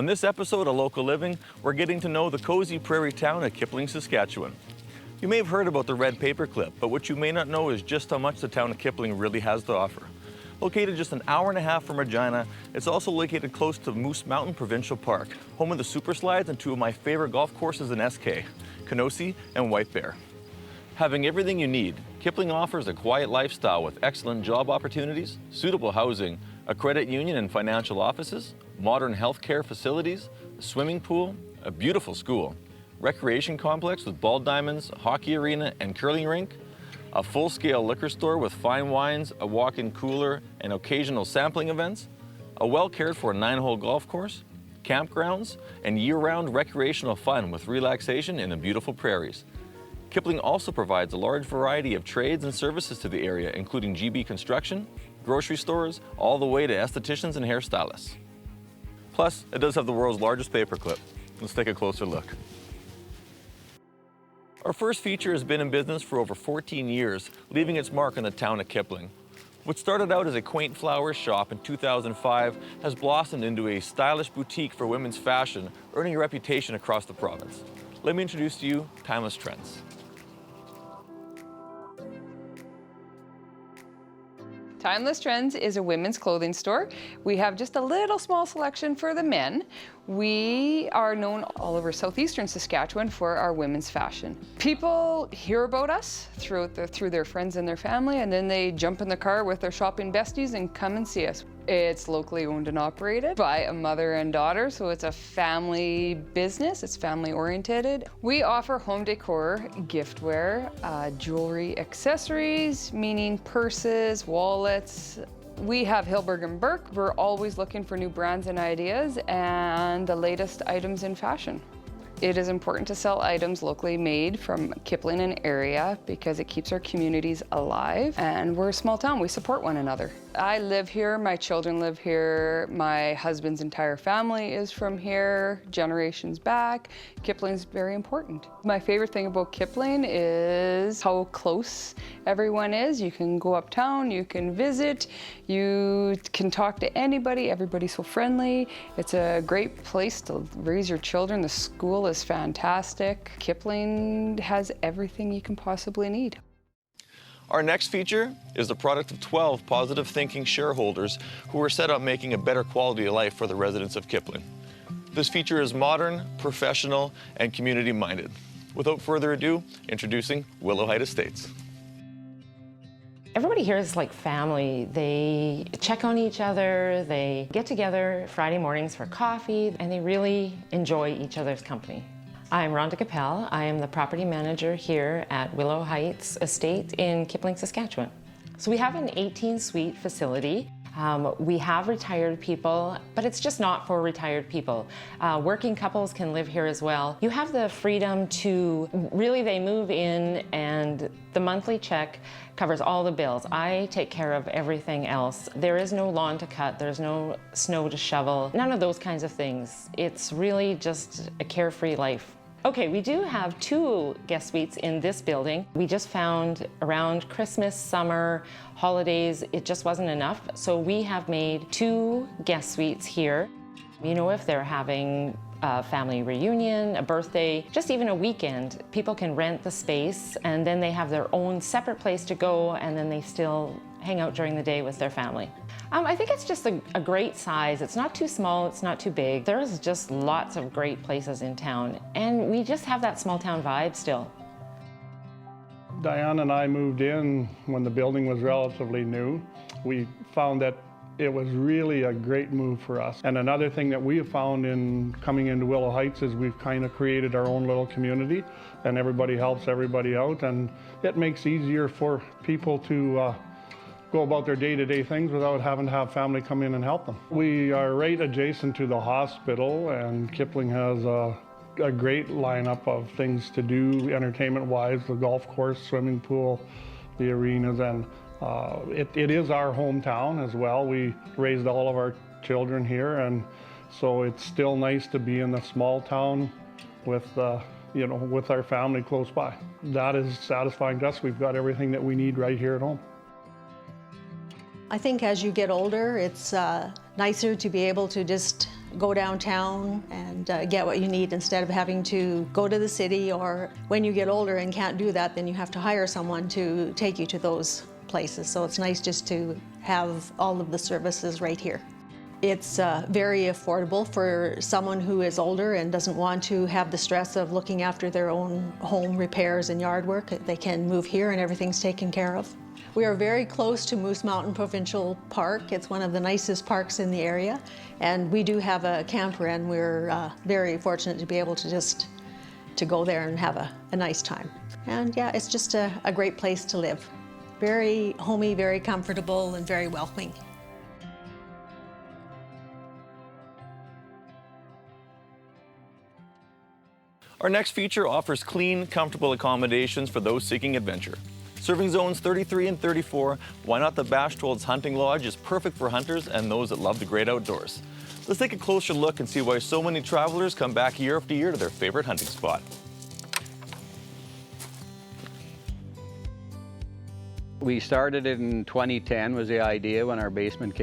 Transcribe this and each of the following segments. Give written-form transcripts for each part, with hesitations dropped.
On this episode of Local Living, we're getting to know the cozy prairie town of Kipling, Saskatchewan. You may have heard about the red paperclip, but what you may not know is just how much the town of Kipling really has to offer. Located just an hour and a half from Regina, it's also located close to Moose Mountain Provincial Park, home of the super slides and two of my favorite golf courses in SK, Kenosi and White Bear. Having everything you need, Kipling offers a quiet lifestyle with excellent job opportunities, suitable housing, a credit union and financial offices, modern healthcare facilities, a swimming pool, a beautiful school, recreation complex with ball diamonds, a hockey arena and curling rink, a full-scale liquor store with fine wines, a walk-in cooler and occasional sampling events, a well-cared-for 9-hole golf course, campgrounds, and year-round recreational fun with relaxation in the beautiful prairies. Kipling also provides a large variety of trades and services to the area, including GB construction, grocery stores, all the way to estheticians and hairstylists. Plus, it does have the world's largest paperclip. Let's take a closer look. Our first feature has been in business for over 14 years, leaving its mark on the town of Kipling. What started out as a quaint flower shop in 2005 has blossomed into a stylish boutique for women's fashion, earning a reputation across the province. Let me introduce to you Timeless Trends. Timeless Trends is a women's clothing store. We have just a little small selection for the men. We are known all over southeastern Saskatchewan for our women's fashion. People hear about us through their friends and their family, and then they jump in the car with their shopping besties and come and see us. It's locally owned and operated by a mother and daughter, so it's a family business. It's family oriented. We offer home decor, giftware, jewelry, accessories, meaning purses, wallets. We have Hilberg and Burke. We're always looking for new brands and ideas and the latest items in fashion. It is important to sell items locally made from Kipling and area because it keeps our communities alive, and we're a small town. We support one another. I live here, my children live here, my husband's entire family is from here, generations back. Kipling's very important. My favorite thing about Kipling is how close everyone is. You can go uptown, you can visit, you can talk to anybody, everybody's so friendly. It's a great place to raise your children. The school is fantastic. Kipling has everything you can possibly need. Our next feature is the product of 12 positive thinking shareholders who are set up making a better quality of life for the residents of Kipling. This feature is modern, professional, and community-minded. Without further ado, introducing Willow Height Estates. Everybody here is like family. They check on each other, they get together Friday mornings for coffee, and they really enjoy each other's company. I'm Rhonda Capel. I am the property manager here at Willow Heights Estate in Kipling, Saskatchewan. So we have an 18-suite facility. We have retired people, but it's just not for retired people. Working couples can live here as well. You have the freedom to, really they move in and the monthly check covers all the bills. I take care of everything else. There is no lawn to cut, there's no snow to shovel, none of those kinds of things. It's really just a carefree life. Okay, we do have 2 guest suites in this building. We just found around Christmas, summer, holidays, it just wasn't enough. So we have made 2 guest suites here. You know, if they're having a family reunion, a birthday, just even a weekend, people can rent the space and then they have their own separate place to go, and then they still hang out during the day with their family. I think it's just a great size. It's not too small, it's not too big. There's just lots of great places in town, and we just have that small town vibe still. Diane and I moved in when the building was relatively new. We found that it was really a great move for us. And another thing that we have found in coming into Willow Heights is we've kind of created our own little community, and everybody helps everybody out, and it makes it easier for people to go about their day-to-day things without having to have family come in and help them. We are right adjacent to the hospital, and Kipling has a great lineup of things to do entertainment-wise, the golf course, swimming pool, the arenas, and it is our hometown as well. We raised all of our children here, and so it's still nice to be in the small town with with our family close by. That is satisfying to us. We've got everything that we need right here at home. I think as you get older, it's nicer to be able to just go downtown and get what you need instead of having to go to the city, or when you get older and can't do that, then you have to hire someone to take you to those places. So it's nice just to have all of the services right here. It's very affordable for someone who is older and doesn't want to have the stress of looking after their own home repairs and yard work. They can move here and everything's taken care of. We are very close to Moose Mountain Provincial Park. It's one of the nicest parks in the area, and we do have a camper, and we're very fortunate to be able to just go there and have a nice time. And yeah, it's just a great place to live. Very homey, very comfortable, and very welcoming. Our next feature offers clean, comfortable accommodations for those seeking adventure. Serving zones 33 and 34, Why Not the Bachtold's Hunting Lodge is perfect for hunters and those that love the great outdoors. Let's take a closer look and see why so many travelers come back year after year to their favorite hunting spot. We started it in 2010 was the idea when our basement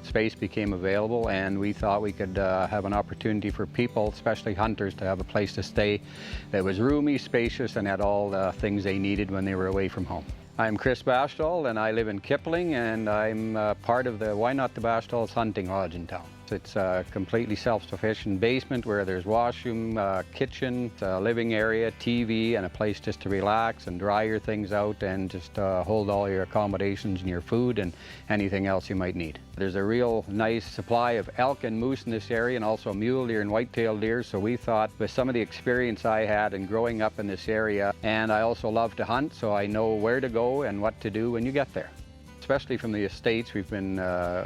space became available, and we thought we could have an opportunity for people, especially hunters, to have a place to stay that was roomy, spacious, and had all the things they needed when they were away from home. I'm Chris Bastile, and I live in Kipling, and I'm part of the Why Not the Bastille's Hunting Lodge in town. It's a completely self-sufficient basement where there's washroom, kitchen, living area, TV, and a place just to relax and dry your things out and just hold all your accommodations and your food and anything else you might need. There's a real nice supply of elk and moose in this area, and also mule deer and white-tailed deer, so we thought with some of the experience I had in growing up in this area, and I also love to hunt, so I know where to go and what to do when you get there. Especially from the estates, we've been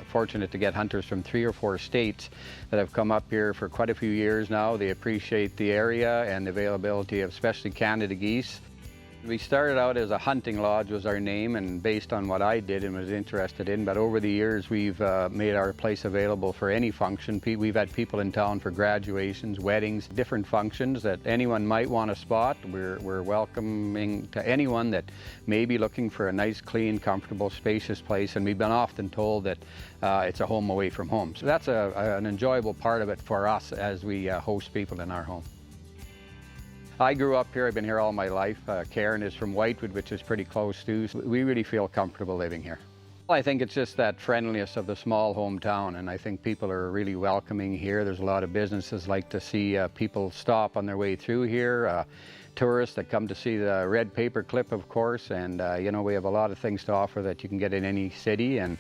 fortunate to get hunters from 3 or 4 states that have come up here for quite a few years now. They appreciate the area and the availability of especially Canada geese. We started out as a hunting lodge was our name, and based on what I did and was interested in, but over the years we've made our place available for any function. We've had people in town for graduations, weddings, different functions that anyone might want a spot. We're welcoming to anyone that may be looking for a nice, clean, comfortable, spacious place, and we've been often told that it's a home away from home. So that's an enjoyable part of it for us as we host people in our home. I grew up here, I've been here all my life. Karen is from Whitewood, which is pretty close too. So we really feel comfortable living here. I think it's just that friendliness of the small hometown, and I think people are really welcoming here. There's a lot of businesses like to see people stop on their way through here. Tourists that come to see the red paper clip, of course, and you know, we have a lot of things to offer that you can get in any city, and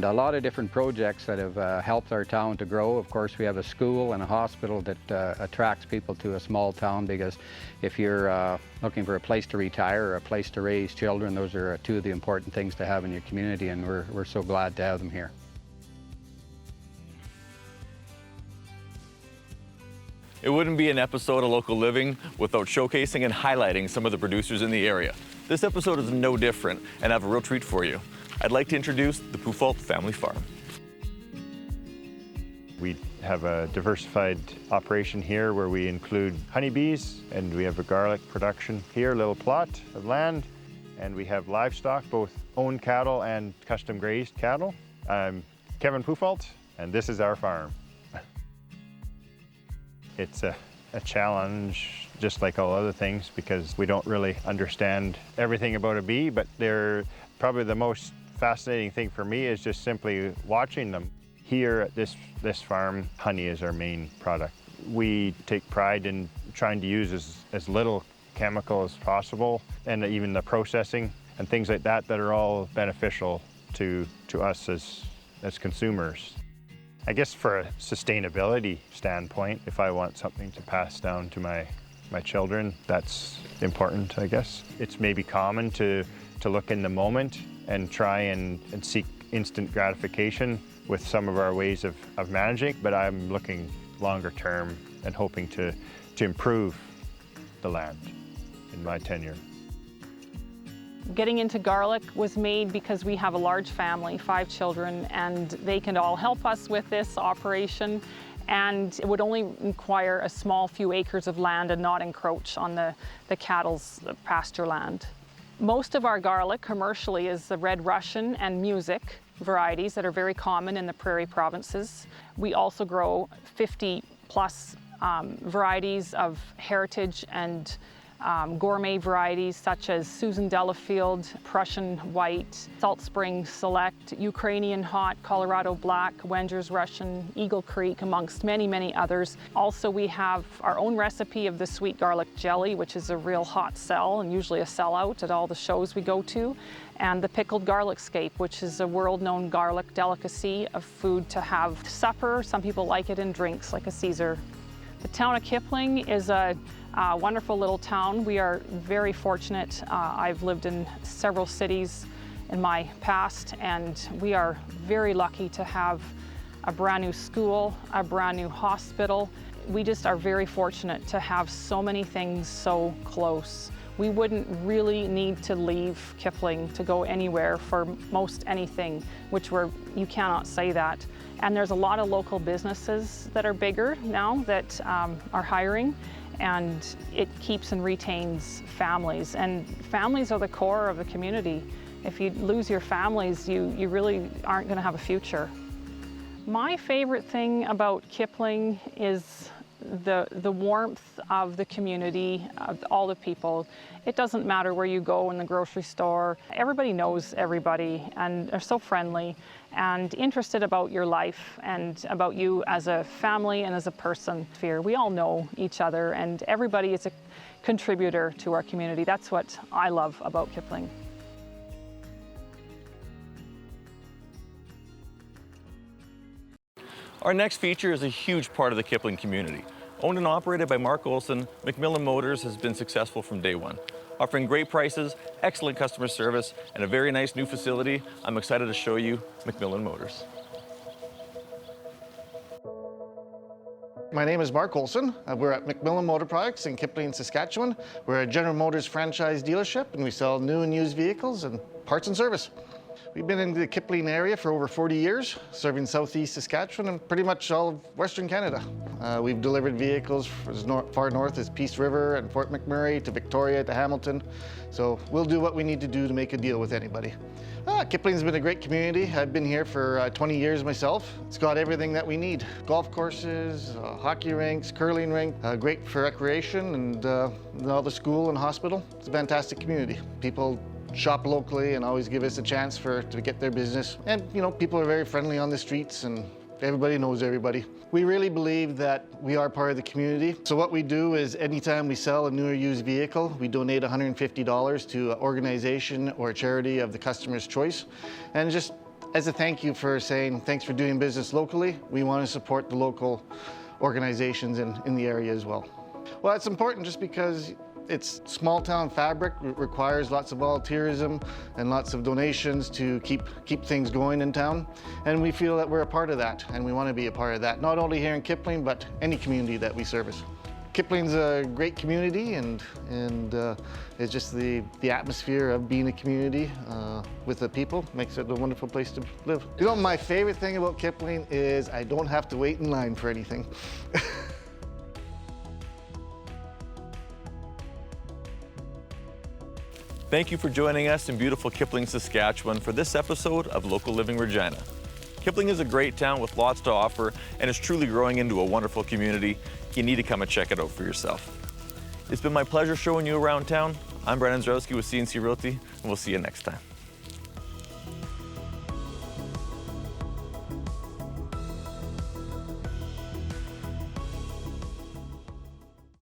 a lot of different projects that have helped our town to grow. Of course, we have a school and a hospital that attracts people to a small town, because if you're looking for a place to retire or a place to raise children, those are 2 of the important things to have in your community, and we're so glad to have them here. It wouldn't be an episode of Local Living without showcasing and highlighting some of the producers in the area. This episode is no different, and I have a real treat for you. I'd like to introduce the Poof family farm. We have a diversified operation here where we include honeybees, and we have a garlic production here, a little plot of land, and we have livestock, both owned cattle and custom grazed cattle. I'm Kevin Poof, and this is our farm. It's a challenge, just like all other things, because we don't really understand everything about a bee, but they're probably the most fascinating thing for me is just simply watching them. Here at this farm, honey is our main product. We take pride in trying to use as little chemical as possible, and even the processing and things like that are all beneficial to us as consumers. I guess for a sustainability standpoint, if I want something to pass down to my children, that's important, I guess. It's maybe common to look in the moment and try and seek instant gratification with some of our ways of managing, but I'm looking longer term and hoping to improve the land in my tenure. Getting into garlic was made because we have a large family, 5 children, and they can all help us with this operation, and it would only require a small few acres of land and not encroach on the cattle's pasture land. Most of our garlic commercially is the Red Russian and Music. varieties that are very common in the prairie provinces. We also grow 50 plus varieties of heritage and gourmet varieties such as Susan Delafield, Prussian White, Salt Spring Select, Ukrainian Hot, Colorado Black, Wenger's Russian, Eagle Creek, amongst many, many others. Also, we have our own recipe of the sweet garlic jelly, which is a real hot sell and usually a sellout at all the shows we go to, and the pickled garlic EScape, which is a world-known garlic delicacy of food to have supper. Some people like it in drinks, like a Caesar. The town of Kipling is a wonderful little town. We are very fortunate. I've lived in several cities in my past, and we are very lucky to have a brand new school, a brand new hospital. We just are very fortunate to have so many things so close. We wouldn't really need to leave Kipling to go anywhere for most anything, which you cannot say that. And there's a lot of local businesses that are bigger now that are hiring, and it keeps and retains families. And families are the core of the community. If you lose your families, you really aren't going to have a future. My favorite thing about Kipling is the warmth of the community, of all the people. It doesn't matter where you go in the grocery store. Everybody knows everybody and are so friendly and interested about your life and about you as a family and as a person. We all know each other, and everybody is a contributor to our community. That's what I love about Kipling. Our next feature is a huge part of the Kipling community. Owned and operated by Mark Olson, McMillan Motors has been successful from day one. Offering great prices, excellent customer service, and a very nice new facility, I'm excited to show you McMillan Motors. My name is Mark Olson. We're at McMillan Motor Products in Kipling, Saskatchewan. We're a General Motors franchise dealership, and we sell new and used vehicles and parts and service. We've been in the Kipling area for over 40 years, serving southeast Saskatchewan and pretty much all of Western Canada. We've delivered vehicles as far north as Peace River and Fort McMurray to Victoria to Hamilton. So we'll do what we need to do to make a deal with anybody. Kipling's been a great community. I've been here for 20 years myself. It's got everything that we need. Golf courses, hockey rinks, curling rink, great for recreation, and all the school and hospital. It's a fantastic community. People shop locally and always give us a chance to get their business. And you know, people are very friendly on the streets and everybody knows everybody. We really believe that we are part of the community. So what we do is anytime we sell a new or used vehicle, we donate $150 to an organization or a charity of the customer's choice. And just as a thank you for saying thanks for doing business locally, we want to support the local organizations in the area as well. Well, it's important just because it's small town fabric. It requires lots of volunteerism and lots of donations to keep things going in town. And we feel that we're a part of that, and we want to be a part of that, not only here in Kipling, but any community that we service. Kipling's a great community, and it's just the atmosphere of being a community with the people makes it a wonderful place to live. You know, my favorite thing about Kipling is I don't have to wait in line for anything. Thank you for joining us in beautiful Kipling, Saskatchewan for this episode of Local Living Regina. Kipling is a great town with lots to offer and is truly growing into a wonderful community. You need to come and check it out for yourself. It's been my pleasure showing you around town. I'm Brandon Zarowski with CNC Realty, and we'll see you next time.